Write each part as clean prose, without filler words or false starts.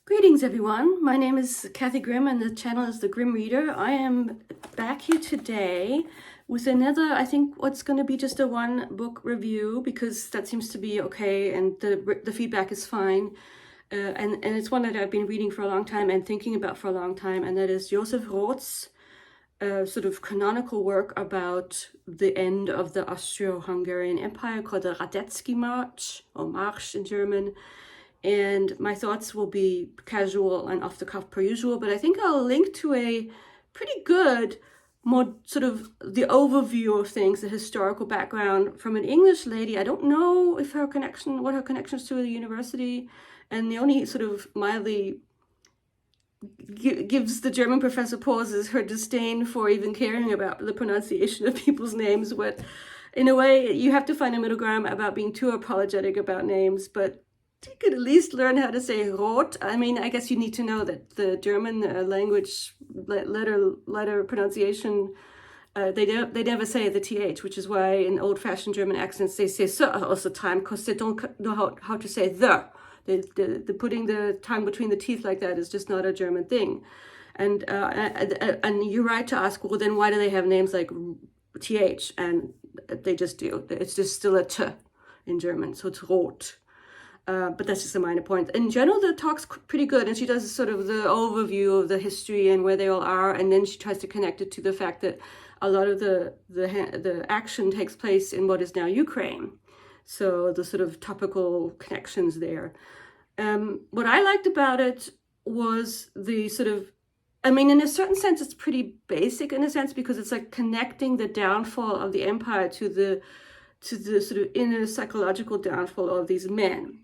Greetings everyone, my name is Kathy Grimm and the channel is The Grim Reader. I am back here today with another, I think what's going to be just a one book review because that seems to be okay and the feedback is fine. And it's one that I've been reading for a long time and thinking about for a long time, and that is Joseph Roth's sort of canonical work about the end of the Austro-Hungarian Empire called the Radetzkymarsch, or Marsch in German. And my thoughts will be casual and off the cuff per usual, but I think I'll link to a pretty good, more sort of the overview of things, the historical background from an English lady. I don't know if what her connections to the university, and the only sort of mildly gives the German professor pause is her disdain for even caring about the pronunciation of people's names. But in a way, you have to find a middle ground about being too apologetic about names, but you could at least learn how to say Roth. I mean, I guess you need to know that the German language letter pronunciation, they never say the th, which is why in old-fashioned German accents they say so all the time, because they don't know how to say the. The putting the tongue between the teeth like that is just not a German thing. And you're right to ask, well, then why do they have names like th? And they just do. It's just still a t in German, so it's Roth. But that's just a minor point. In general, the talk's pretty good, and she does sort of the overview of the history and where they all are, and then she tries to connect it to the fact that a lot of the action takes place in what is now Ukraine. So the sort of topical connections there. What I liked about it was the sort of, I mean, in a certain sense, it's pretty basic in a sense, because it's like connecting the downfall of the empire to the sort of inner psychological downfall of these men.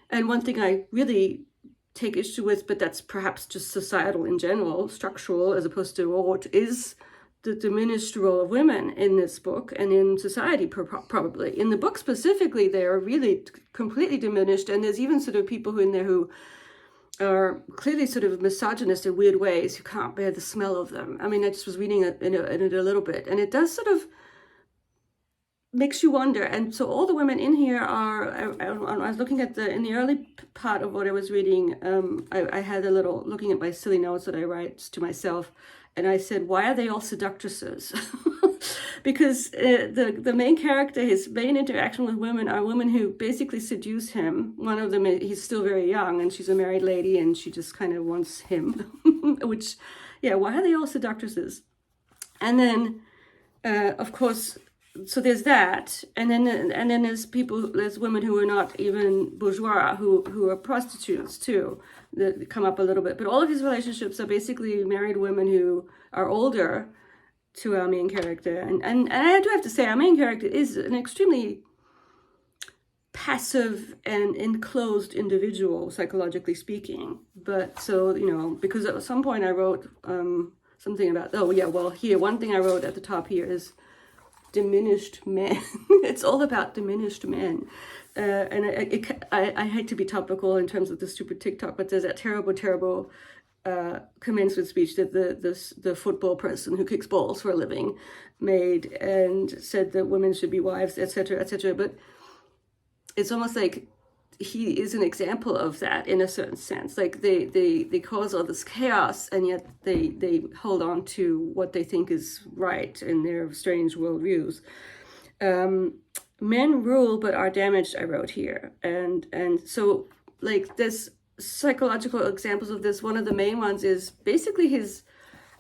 And one thing I really take issue with, but that's perhaps just societal in general, structural as opposed to Roth, is the diminished role of women in this book and in society probably. In the book specifically, they are really completely diminished, and there's even sort of people in there who are clearly sort of misogynist in weird ways, who can't bear the smell of them. I mean, I just was reading it in it a little bit, and it does sort of makes you wonder. And so all the women in here are, I was looking at in the early part of what I was reading, I had a little, looking at my silly notes that I write to myself, and I said, why are they all seductresses? Because the main character, his main interaction with women are women who basically seduce him. One of them, he's still very young, and she's a married lady, and she just kind of wants him, which, yeah, why are they all seductresses? And then, of course, so there's that, and then there's women who are not even bourgeois, who are prostitutes too, that come up a little bit. But all of his relationships are basically married women who are older to our main character, and I do have to say, our main character is an extremely passive and enclosed individual, psychologically speaking. But so, you know, because at some point I wrote something about, oh yeah, well, here, one thing I wrote at the top here is diminished men. It's all about diminished men. And I hate to be topical in terms of the stupid TikTok, but there's that terrible commencement speech that the football person who kicks balls for a living made, and said that women should be wives, etc., etc. But it's almost like he is an example of that in a certain sense. Like they cause all this chaos, and yet they hold on to what they think is right in their strange worldviews. Men rule but are damaged, I wrote here. And so, like, there's psychological examples of this. One of the main ones is basically his,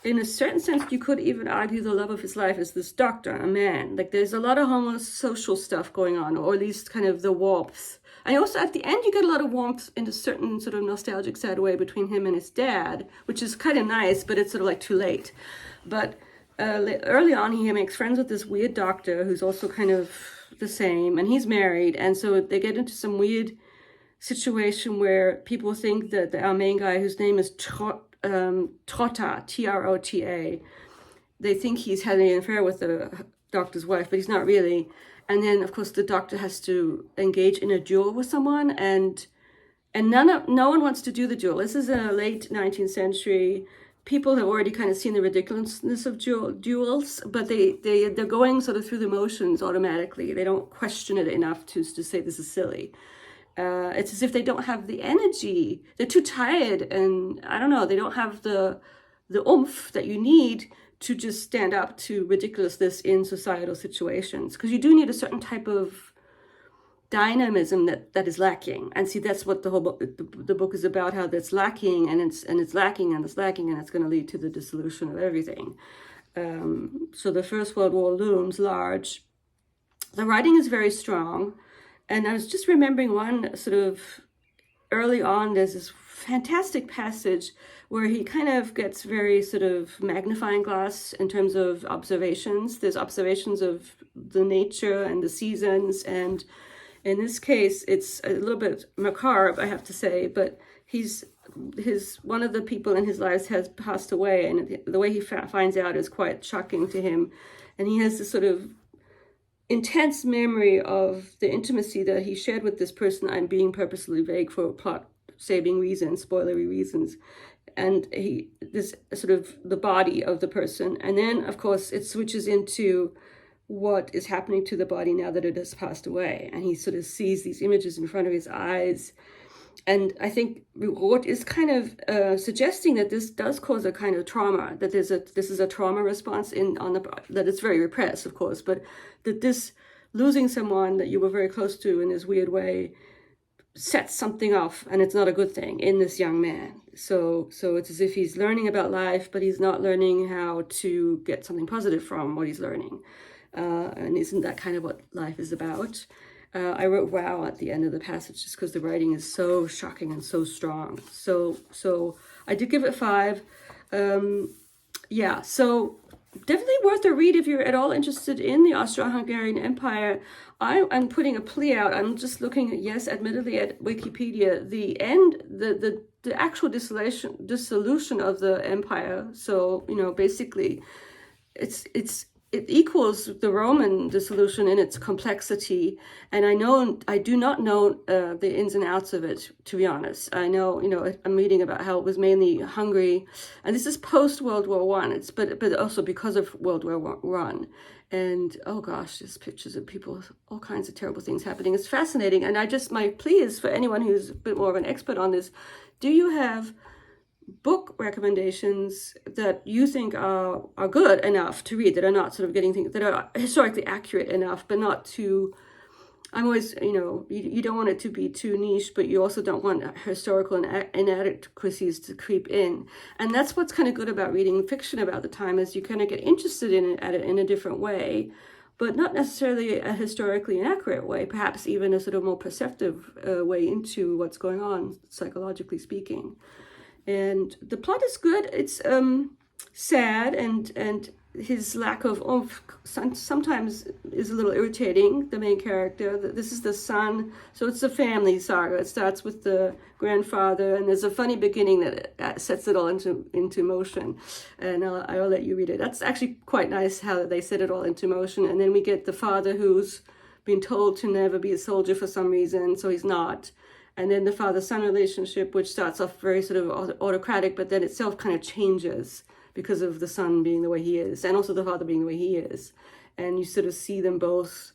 in a certain sense, you could even argue the love of his life is this doctor, a man. Like, there's a lot of homosocial stuff going on, or at least kind of the warmth. And also at the end, you get a lot of warmth in a certain sort of nostalgic, sad way between him and his dad, which is kind of nice, but it's sort of like too late. But early on, he makes friends with this weird doctor who's also kind of the same, and he's married. And so they get into some weird situation where people think that our main guy, whose name is Trota, Trota, they think he's having an affair with the doctor's wife, but he's not really. And then, of course, the doctor has to engage in a duel with someone, and no one wants to do the duel. This is a late 19th century. People have already kind of seen the ridiculousness of duels, but they're going sort of through the motions automatically. They don't question it enough to say this is silly. It's as if they don't have the energy. They're too tired, and I don't know, they don't have the oomph that you need to just stand up to ridiculousness in societal situations. Because you do need a certain type of dynamism that is lacking. And see, that's what the whole book, the book is about, how that's lacking, and it's lacking, and it's lacking, and it's going to lead to the dissolution of everything. So the First World War looms large. The writing is very strong. And I was just remembering one sort of early on, there's this fantastic passage where he kind of gets very sort of magnifying glass in terms of observations. There's observations of the nature and the seasons. And in this case, it's a little bit macabre, I have to say, but one of the people in his life has passed away, and the way he finds out is quite shocking to him. And he has this sort of intense memory of the intimacy that he shared with this person. I'm being purposely vague for plot-saving reasons, spoilery reasons. And this sort of the body of the person. And then, of course, it switches into what is happening to the body now that it has passed away. And he sort of sees these images in front of his eyes. And I think Roth is kind of suggesting that this does cause a kind of trauma, that this is a trauma response that it's very repressed, of course, but that this losing someone that you were very close to in this weird way sets something off, and it's not a good thing in this young man. So it's as if he's learning about life, but he's not learning how to get something positive from what he's learning. And isn't that kind of what life is about? I wrote wow at the end of the passage just because the writing is so shocking and so strong. So I did give it 5. So definitely worth a read if you're at all interested in the Austro-Hungarian Empire. I'm putting a plea out. I'm just looking, yes, admittedly at Wikipedia, the end, the actual dissolution of the empire. So, basically it equals the Roman dissolution in its complexity. And I do not know the ins and outs of it, to be honest. I know, I'm reading about how it was mainly Hungary, and this is post World War I. But also because of World War I. And oh gosh, there's pictures of people, all kinds of terrible things happening. It's fascinating. And my plea is for anyone who's a bit more of an expert on this, do you have book recommendations that you think are good enough to read, that are not sort of getting things that are historically accurate enough, but not too, I'm always, you don't want it to be too niche, but you also don't want historical inadequacies to creep in. And that's what's kind of good about reading fiction about the time, is you kind of get interested in it in a different way, but not necessarily a historically inaccurate way, perhaps even a sort of more perceptive way into what's going on, psychologically speaking. And the plot is good. It's sad, and his lack of oomph sometimes is a little irritating, the main character. This is the son, so it's a family saga. It starts with the grandfather, and there's a funny beginning that sets it all into motion. And I'll let you read it. That's actually quite nice how they set it all into motion. And then we get the father who's been told to never be a soldier for some reason, so he's not. And then the father-son relationship, which starts off very sort of autocratic, but then itself kind of changes because of the son being the way he is, and also the father being the way he is. And you sort of see them both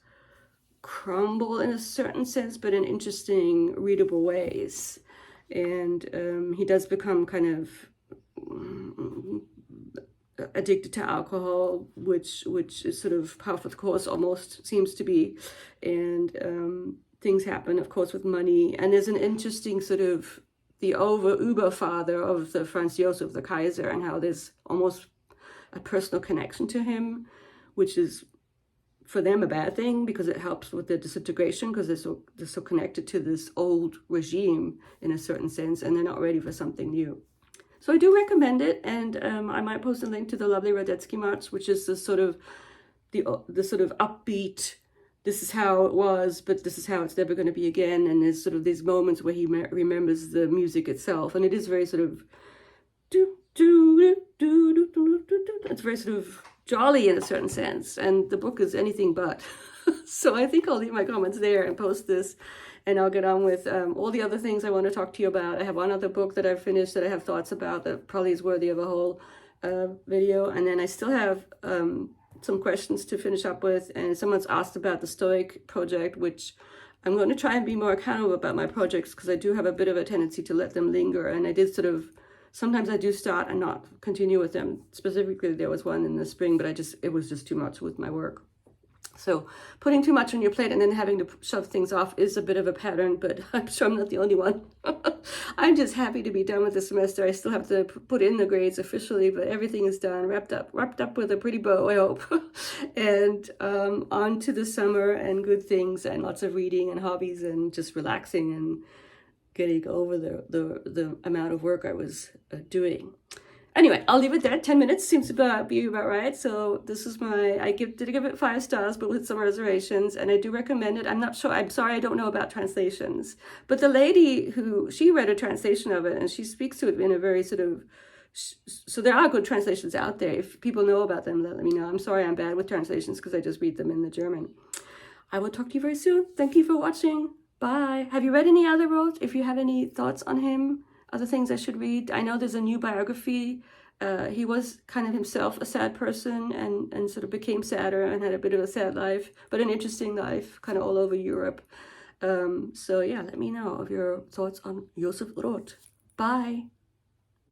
crumble in a certain sense, but in interesting, readable ways. And he does become kind of addicted to alcohol, which is sort of par for the course, almost seems to be. And things happen, of course, with money. And there's an interesting sort of the uber father of the Franz Josef, the Kaiser, and how there's almost a personal connection to him, which is for them a bad thing because it helps with the disintegration, because they're so connected to this old regime in a certain sense, and they're not ready for something new. So I do recommend it, and I might post a link to the lovely Radetzkymarsch, which is the sort of upbeat, this is how it was, but this is how it's never going to be again. And there's sort of these moments where he remembers the music itself, and it is very sort of it's very sort of jolly in a certain sense, and the book is anything but. So I think I'll leave my comments there and post this, and I'll get on with all the other things I want to talk to you about. I have one other book that I've finished that I have thoughts about that probably is worthy of a whole video, and then I still have some questions to finish up with. And someone's asked about the Stoic project, which I'm going to try and be more accountable about my projects, because I do have a bit of a tendency to let them linger. And I did sort of, sometimes I do start and not continue with them. Specifically, there was one in the spring, but it was just too much with my work. So putting too much on your plate and then having to shove things off is a bit of a pattern, but I'm sure I'm not the only one. I'm just happy to be done with the semester. I still have to put in the grades officially, but everything is done, wrapped up with a pretty bow, I hope. And on to the summer and good things and lots of reading and hobbies and just relaxing and getting over the amount of work I was doing. Anyway, I'll leave it there. 10 minutes seems to be about right. So this is did give it 5 stars, but with some reservations, and I do recommend it. I'm not sure, I'm sorry, I don't know about translations, but the lady she read a translation of it, and she speaks to it in a very sort of, so there are good translations out there. If people know about them, let me know. I'm sorry I'm bad with translations, because I just read them in the German. I will talk to you very soon. Thank you for watching. Bye. Have you read any other Roth? If you have any thoughts on him, other things I should read. I know there's a new biography. He was kind of himself a sad person and sort of became sadder and had a bit of a sad life, but an interesting life, kind of all over Europe. So yeah, let me know of your thoughts on Joseph Roth. Bye.